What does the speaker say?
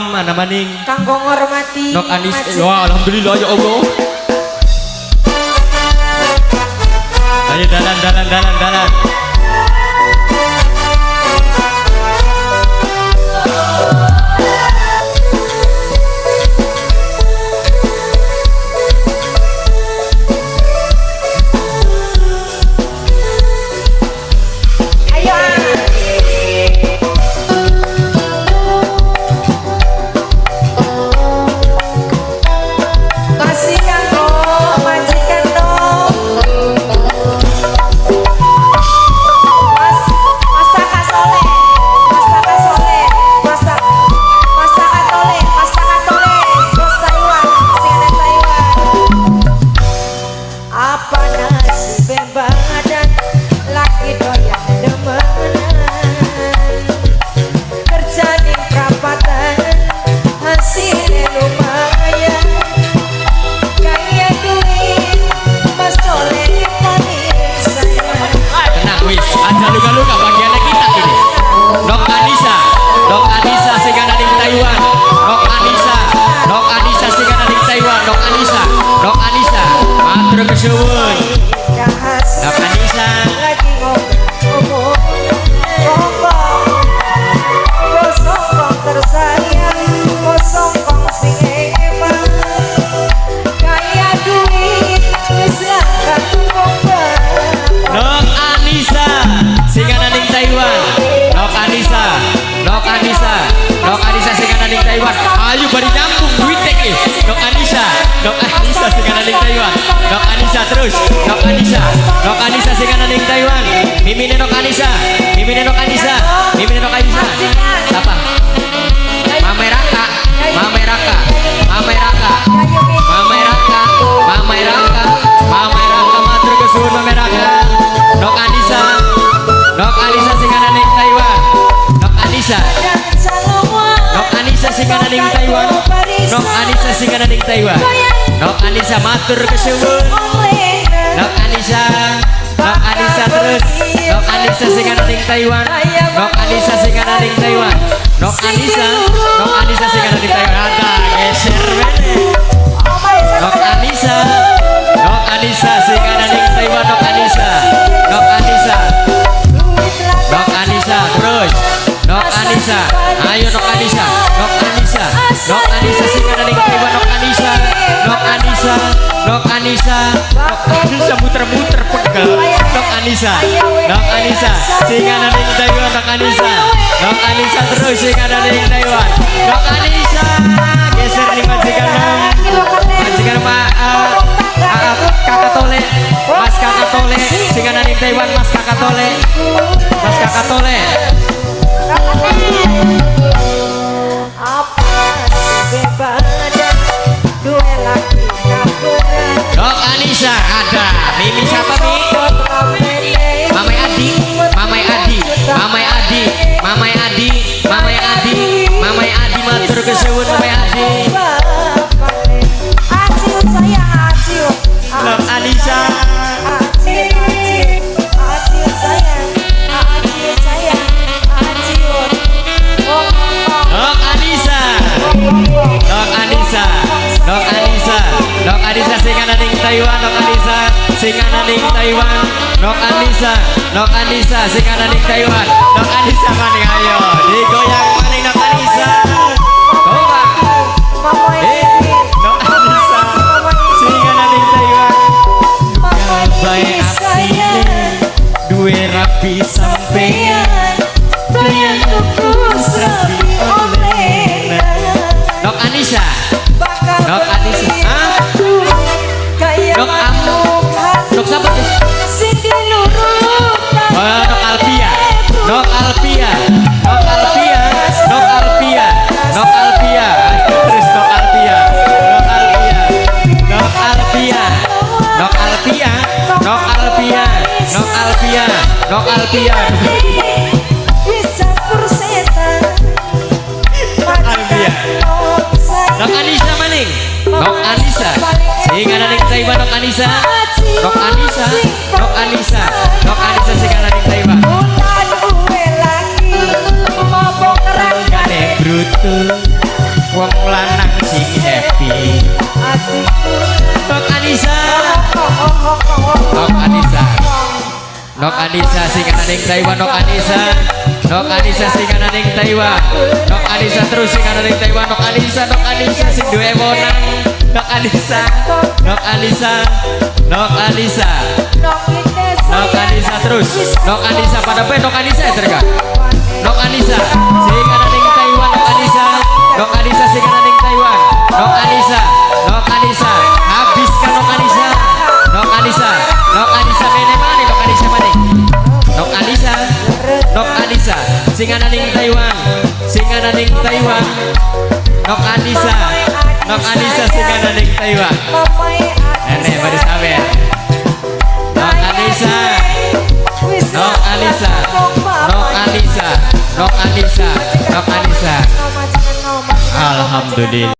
Mana maning kanggo ngormati Nok Anis. Wah, alhamdulillah ya Allah. Ayo dalan. Ayo bari nyambung duit teh. Nok Anissa sing ana ning Taiwan. Nok Anissa terus. Nok Anissa sing ana ning Taiwan. Mimine Nok Anissa. Siapa? Mameraka. Matur kesuwun Mameraka. Nok Anissa sing ana ning Taiwan. Nok Anissa sing ana ning Taiwan. Nok Anissa matur kesuwun. Nok Anissa terus. Nok Anissa sing ana ning Taiwan. Nok Anissa sing ana ning Taiwan. Ada geser wene. Nok Anissa sing ana ning Taiwan. Nok Anissa terus. Nok Anissa, ayo Nok Anissa sing ana ning Taiwan. Nok Anissa muter-muter pegel. Nok Anissa sing ana ning Taiwan. Nok Anissa terus sing ana ning Taiwan. Nok Anissa geser nih majikan Kakak Tole. Mas Kakak Tole sing ana ning Taiwan. Mas Kakak Tole. Nok Anissa ada. Mimi siapa Mi? Mamai Adi matur kesuwun Mamai Adi. Nok Anissa sing ana ning Taiwan. Nok Anissa sing ana ning Taiwan. Nok Anissa maning ayo digoyang maning Nok Anissa. Coba. Nok Anissa sing ana ning Taiwan. Bae asine duwe rapi sampeyan. Doyan tuku sapi oleh. Nok Anissa. Nok siapa tuh? Nok Alpia. Terus Nok Alpia. Nok Anissa maning. Nok Anissa sing ana ning Taiwan. Nok Anissa sing ana ning Taiwan. Gane bruto wong lanang sing happy. Nok Anissa, Nok Anissa, Nok Anissa sing ana ning Taiwan. Nok Anissa, Nok Anissa sing ana ning Taiwan. Nok Anissa terus sing ana ning Taiwan. Nok Anissa, Nok Anissa sing duwe monang. Nok Anissa, Nok Anissa, Nok Anissa, Nok Anissa terus. Nok Anissa pada pe Nok Anissa ya terga. Nok Anissa sing ana ning Taiwan. Nok Anissa, Nok Anissa sing ana ning Taiwan. Nok Anissa, Nok Anissa habiskan Nok Anissa. Nok Anissa, Nok Anissa mene mane Nok Anissa mane. Nok Anissa, Nok Anissa sing ana ning Taiwan. Sing ana ning Taiwan. Nok Anissa, Nok Anissa sing ana ning Taiwan. Nenek baru sabar. Nok Anissa, Nok Anissa, Nok Anissa, Nok Anissa, Nok Anissa. Alhamdulillah.